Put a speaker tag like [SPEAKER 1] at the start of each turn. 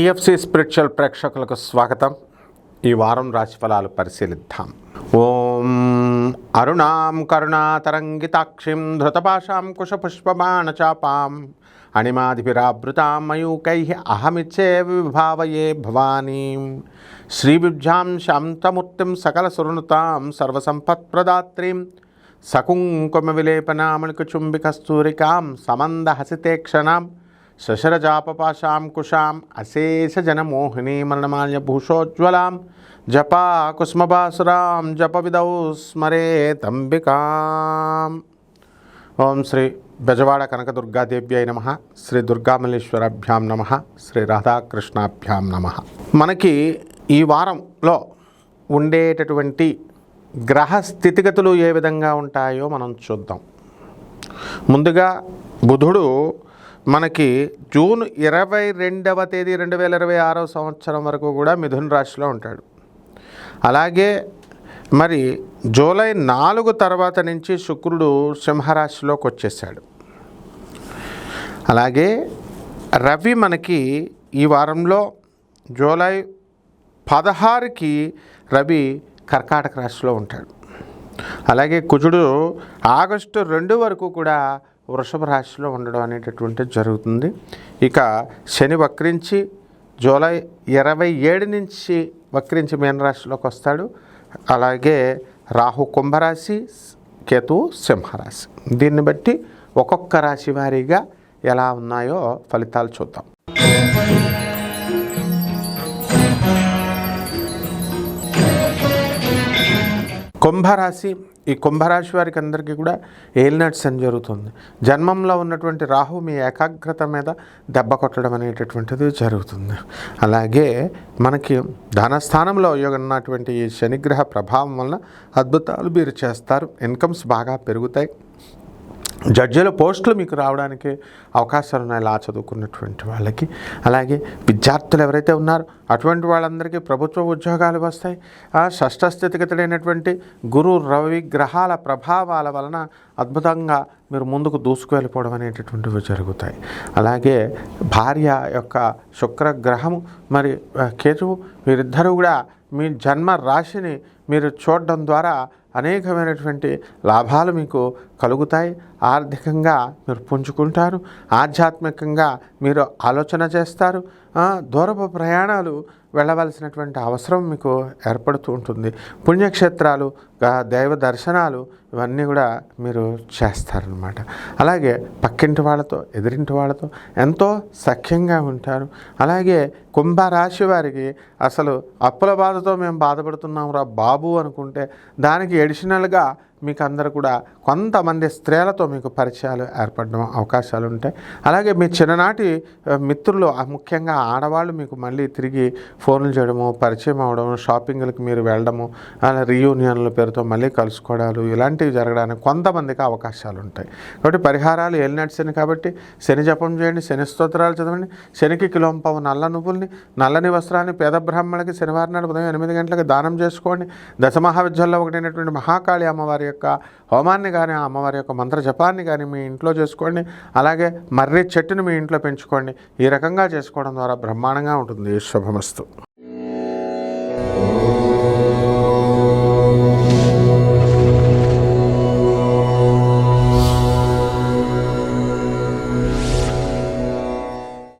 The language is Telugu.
[SPEAKER 1] టిఎఫ్సి స్పిరిచువల్ ప్రేక్షకులకు స్వాగతం. ఈ వారం రాశిఫలాలు పరిశీలిద్దాం. ఓం అరుణాం కరుణాతరంగితాక్షిం ధృతపాశాం కుశపుష్పబాణచాపాం అణిమాదిభిరావృతాం మయూకైః అహమిచ్చే విభావయే భవానీం శ్రీవిద్యాం శాంతమూర్తిం సకలసురనుతాం సర్వసంపత్ప్రదాత్రీం సకుంకుమ విలేపనామళికచుంబికస్తూరికాం సమందహసితేక్షణాం శశరజాపపాశాం కుశాం అశేషజనమోహినీ మరణమాల్యభూషోజ్వలాం జపా కుస్మభాసురాం జపవిదౌ స్మరేతంబికాం. ఓం శ్రీ బెజవాడ కనకదుర్గాదేవ్యై నమః. శ్రీ దుర్గామల్లేశ్వరాభ్యాం నమః. శ్రీ రాధాకృష్ణాభ్యాం నమః. మనకి ఈ వారంలో ఉండేటటువంటి గ్రహ స్థితిగతులు ఏ విధంగా ఉంటాయో మనం చూద్దాం. ముందుగా బుధుడు మనకి జూన్ 22వ తేదీ 2026 సంవత్సరం వరకు కూడా మిథున రాశిలో ఉంటాడు. అలాగే మరి జూలై 4 తర్వాత నుంచి శుక్రుడు సింహరాశిలోకి వచ్చేసాడు. అలాగే రవి మనకి ఈ వారంలో జూలై 16కి రవి కర్కాటక రాశిలో ఉంటాడు. అలాగే కుజుడు ఆగస్టు 2 వరకు కూడా వృషభ రాశిలో ఉండడం అనేటటువంటిది జరుగుతుంది. ఇక శని వక్రించి జూలై 27 నుంచి వక్రించి మీనరాశిలోకి వస్తాడు. అలాగే రాహు కుంభరాశి, కేతు సింహరాశి. దీన్ని బట్టి ఒక్కొక్క రాశి వారీగా ఎలా ఉన్నాయో ఫలితాలు చూద్దాం. కుంభరాశి. ఈ కుంభరాశి వారికి అందరికీ కూడా ఏలినాటి శని జరుగుతుంది. జన్మంలో ఉన్నటువంటి రాహు మీ ఏకాగ్రత మీద దెబ్బ కొట్టడం అనేటటువంటిది జరుగుతుంది. అలాగే మనకి ధనస్థానంలో ఉన్నటువంటి ఈ శనిగ్రహ ప్రభావం వలన అద్భుతాలు మీరు చేస్తారు. ఇన్కమ్స్ బాగా పెరుగుతాయి. జడ్జిల పోస్టులు మీకు రావడానికి అవకాశాలు ఉన్నాయి ఇలా చదువుకున్నటువంటి వాళ్ళకి. అలాగే విద్యార్థులు ఎవరైతే ఉన్నారో అటువంటి వాళ్ళందరికీ ప్రభుత్వ ఉద్యోగాలు వస్తాయి. షష్ఠ స్థితిగతులైనటువంటి గురు రవి గ్రహాల ప్రభావాల వలన అద్భుతంగా మీరు ముందుకు దూసుకువెళ్ళిపోవడం అనేటటువంటివి జరుగుతాయి. అలాగే భార్య యొక్క శుక్రగ్రహము మరి కేతువు వీరిద్దరూ కూడా మీ జన్మ రాశిని మీరు చూడడం ద్వారా అనేకమైనటువంటి లాభాలు మీకు కలుగుతాయి. ఆర్థికంగా మీరు పుంజుకుంటారు. ఆధ్యాత్మికంగా మీరు ఆలోచన చేస్తారు. దూరపు ప్రయాణాలు వెళ్ళవలసినటువంటి అవసరం మీకు ఏర్పడుతూ ఉంటుంది. పుణ్యక్షేత్రాలు, దైవ దర్శనాలు ఇవన్నీ కూడా మీరు చేస్తారనమాట. అలాగే పక్కింటి వాళ్ళతో, ఎదురింటి వాళ్ళతో ఎంతో సఖ్యంగా ఉంటారు. అలాగే కుంభరాశి వారికి అసలు అప్పుల బాధతో మేము బాధపడుతున్నాం రా బాబు అనుకుంటే దానికి ఎడిషనల్గా మీకు అందరూ కూడా కొంతమంది స్త్రీలతో మీకు పరిచయాలు ఏర్పడడం అవకాశాలు ఉంటాయి. అలాగే మీ చిన్ననాటి మిత్రులు, ముఖ్యంగా ఆడవాళ్ళు మీకు మళ్ళీ తిరిగి ఫోన్లు చేయడము, పరిచయం అవ్వడము, షాపింగ్లకు మీరు వెళ్ళడము, అలా రీయూనియన్ల పేరుతో మళ్ళీ కలుసుకోవడాలు ఇలాంటివి జరగడానికి కొంతమందికి అవకాశాలు ఉంటాయి. కాబట్టి పరిహారాలు ఏలినాటి శని కాబట్టి శని జపం చేయండి, శని స్తోత్రాలు చదవండి. శనికి కిలోంపావు నల్ల నువ్వుల్ని, నల్లని వస్త్రాన్ని పేద బ్రాహ్మణులకి శనివారం నాడు ఉదయం 8 గంటలకు దానం చేసుకోండి. దశమహావిద్యల్లో ఒకటైనటువంటి మహాకాళి అమ్మవారి యొక్క హోమాన్ని కానీ, ఆ అమ్మవారి యొక్క మంత్ర జపాన్ని కానీ మీ ఇంట్లో చేసుకోండి. అలాగే మర్రి చెట్టును మీ ఇంట్లో పెంచుకోండి. ఈ రకంగా చేసుకోవడం ద్వారా బ్రహ్మాండంగా ఉంటుంది. శుభమస్తు.